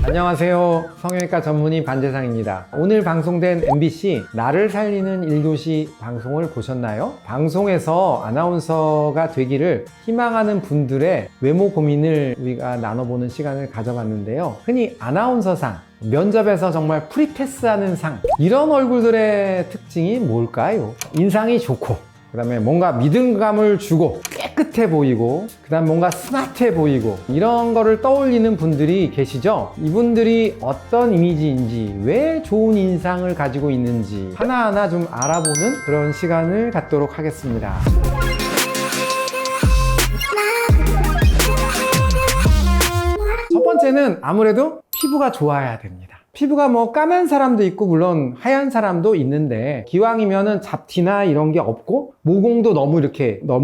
안녕하세요. 성형외과 전문의 반재상입니다. 오늘 방송된 MBC 나를 살리는 1교시 방송을 보셨나요? 방송에서 아나운서가 되기를 희망하는 분들의 외모 고민을 우리가 나눠보는 시간을 가져봤는데요. 흔히 아나운서상, 면접에서 정말 프리패스하는 상, 이런 얼굴들의 특징이 뭘까요? 인상이 좋고, 그 다음에 뭔가 믿음감을 주고 깨끗해 보이고, 그 다음 뭔가 스마트해 보이고, 이런 거를 떠올리는 분들이 계시죠? 이분들이 어떤 이미지인지, 왜 좋은 인상을 가지고 있는지 하나하나 좀 알아보는 그런 시간을 갖도록 하겠습니다. 첫 번째는 아무래도 피부가 좋아야 됩니다. 피부가 뭐 까만 사람도 있고 물론 하얀 사람도 있는데, 기왕이면은 잡티나 이런 게 없고 모공도 너무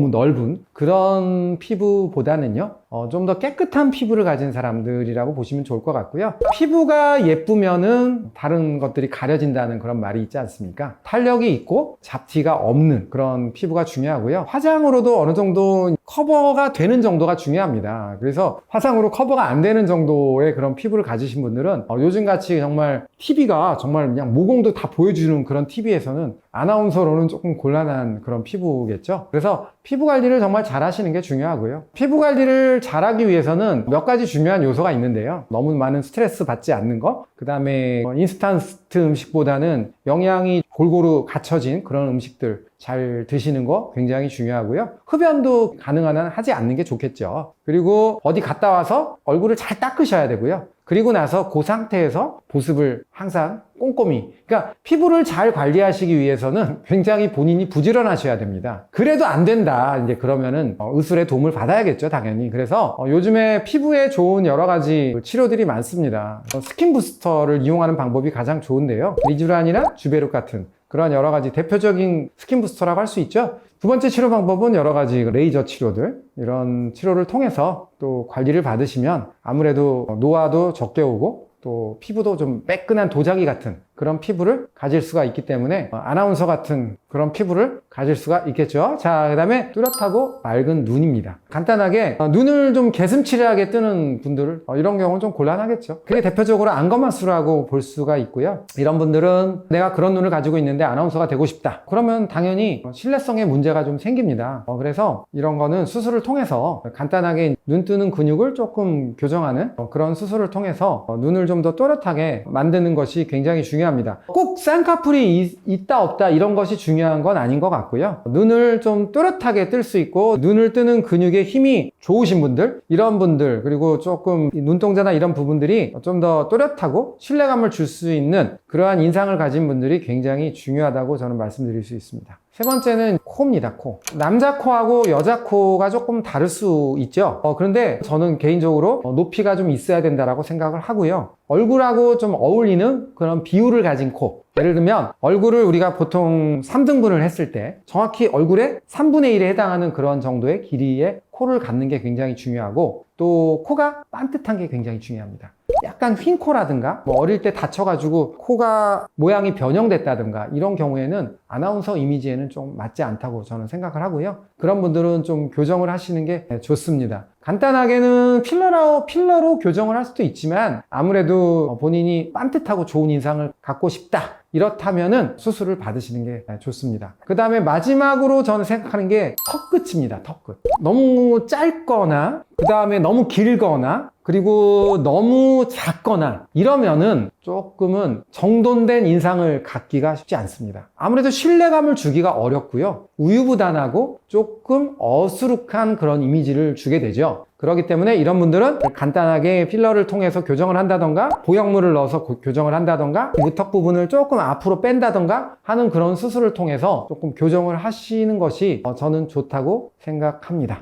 넓은 그런 피부보다는요, 좀 더 깨끗한 피부를 가진 사람들이라고 보시면 좋을 것 같고요. 피부가 예쁘면은 다른 것들이 가려진다는 그런 말이 있지 않습니까? 탄력이 있고 잡티가 없는 그런 피부가 중요하고요. 화장으로도 어느 정도 커버가 되는 정도가 중요합니다. 그래서 화장으로 커버가 안 되는 정도의 그런 피부를 가지신 분들은 요즘같이 정말 TV가 정말 그냥 모공도 다 보여주는 그런 TV에서는 아나운서로는 조금 곤란한 그런 피부겠죠. 그래서 피부 관리를 정말 잘 하시는 게 중요하고요. 피부 관리를 잘하기 위해서는 몇 가지 중요한 요소가 있는데요. 너무 많은 스트레스 받지 않는 거, 그 다음에 인스턴트 음식보다는 영양이 골고루 갖춰진 그런 음식들 잘 드시는 거 굉장히 중요하고요. 흡연도 가능한 한 하지 않는 게 좋겠죠. 그리고 어디 갔다 와서 얼굴을 잘 닦으셔야 되고요. 그리고 나서 그 상태에서 보습을 항상 꼼꼼히, 그러니까 피부를 잘 관리하시기 위해서는 굉장히 본인이 부지런하셔야 됩니다. 그래도 안 된다, 이제 그러면은 의술의 도움을 받아야겠죠, 당연히. 그래서 요즘에 피부에 좋은 여러 가지 치료들이 많습니다. 스킨 부스터를 이용하는 방법이 가장 좋은데요. 리쥬란이나 주베룩 같은 그런 여러 가지 대표적인 스킨 부스터라고 할 수 있죠. 두 번째 치료 방법은 여러 가지 레이저 치료들, 이런 치료를 통해서 또 관리를 받으시면 아무래도 노화도 적게 오고 또 피부도 좀 매끈한 도자기 같은 그런 피부를 가질 수가 있기 때문에 아나운서 같은 그런 피부를 가질 수가 있겠죠. 자, 그 다음에 뚜렷하고 맑은 눈입니다. 간단하게 눈을 좀 개슴츠레하게 뜨는 분들, 이런 경우는 좀 곤란하겠죠. 그게 대표적으로 안검하수라고 볼 수가 있고요. 이런 분들은 내가 그런 눈을 가지고 있는데 아나운서가 되고 싶다, 그러면 당연히 신뢰성에 문제가 좀 생깁니다. 그래서 이런 거는 수술을 통해서 간단하게 눈 뜨는 근육을 조금 교정하는 그런 수술을 통해서 눈을 좀 더 또렷하게 만드는 것이 굉장히 중요합니다. 꼭 쌍꺼풀이 있다 없다 이런 것이 중요한 건 아닌 것 같고요. 눈을 좀 또렷하게 뜰 수 있고 눈을 뜨는 근육에 힘이 좋으신 분들, 이런 분들, 그리고 조금 눈동자나 이런 부분들이 좀 더 또렷하고 신뢰감을 줄 수 있는 그러한 인상을 가진 분들이 굉장히 중요하다고 저는 말씀드릴 수 있습니다. 세 번째는 코입니다. 코. 남자 코하고 여자 코가 조금 다를 수 있죠. 그런데 저는 개인적으로 높이가 좀 있어야 된다라고 생각을 하고요. 얼굴하고 좀 어울리는 그런 비율을 가진 코. 예를 들면 얼굴을 우리가 보통 3등분을 했을 때 정확히 얼굴의 3분의 1에 해당하는 그런 정도의 길이의 코를 갖는 게 굉장히 중요하고, 또 코가 반듯한 게 굉장히 중요합니다. 약간 휜 코라든가 어릴 때 다쳐가지고 코가 모양이 변형됐다든가 이런 경우에는 아나운서 이미지에는 좀 맞지 않다고 저는 생각을 하고요. 그런 분들은 좀 교정을 하시는 게 좋습니다. 간단하게는 필러로 교정을 할 수도 있지만, 아무래도 본인이 반듯하고 좋은 인상을 갖고 싶다, 이렇다면은 수술을 받으시는 게 좋습니다. 그 다음에 마지막으로 저는 생각하는 게 턱끝입니다. 턱끝. 너무 짧거나 그 다음에 너무 길거나 그리고 너무 작거나 이러면은 조금은 정돈된 인상을 갖기가 쉽지 않습니다. 아무래도 신뢰감을 주기가 어렵고요. 우유부단하고 조금 어수룩한 그런 이미지를 주게 되죠. 그렇기 때문에 이런 분들은 간단하게 필러를 통해서 교정을 한다던가 보형물을 넣어서 교정을 한다던가 무턱 부분을 조금 앞으로 뺀다던가 하는 그런 수술을 통해서 조금 교정을 하시는 것이 저는 좋다고 생각합니다.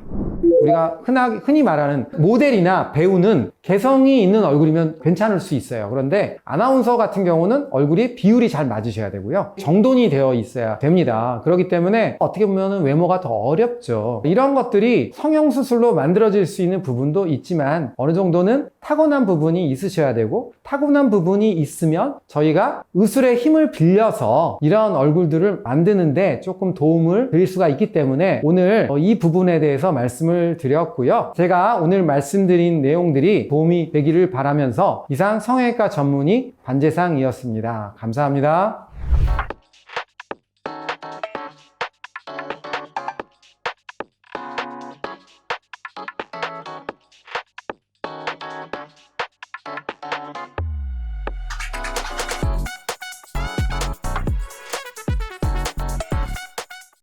우리가 흔히 말하는 모델이나 배우는 개성이 있는 얼굴이면 괜찮을 수 있어요. 그런데 아나운서 같은 경우는 얼굴이 비율이 잘 맞으셔야 되고요. 정돈이 되어 있어야 됩니다. 그렇기 때문에 어떻게 보면 외모가 더 어렵죠. 이런 것들이 성형수술로 만들어질 수 있는 부분도 있지만 어느 정도는 타고난 부분이 있으셔야 되고, 타고난 부분이 있으면 저희가 의술의 힘을 빌려서 이런 얼굴들을 만드는데 조금 도움을 드릴 수가 있기 때문에 오늘 이 이 부분에 대해서 말씀을 드렸고요. 제가 오늘 말씀드린 내용들이 도움이 되기를 바라면서 이상 성형외과 전문의 관재상이었습니다. 감사합니다.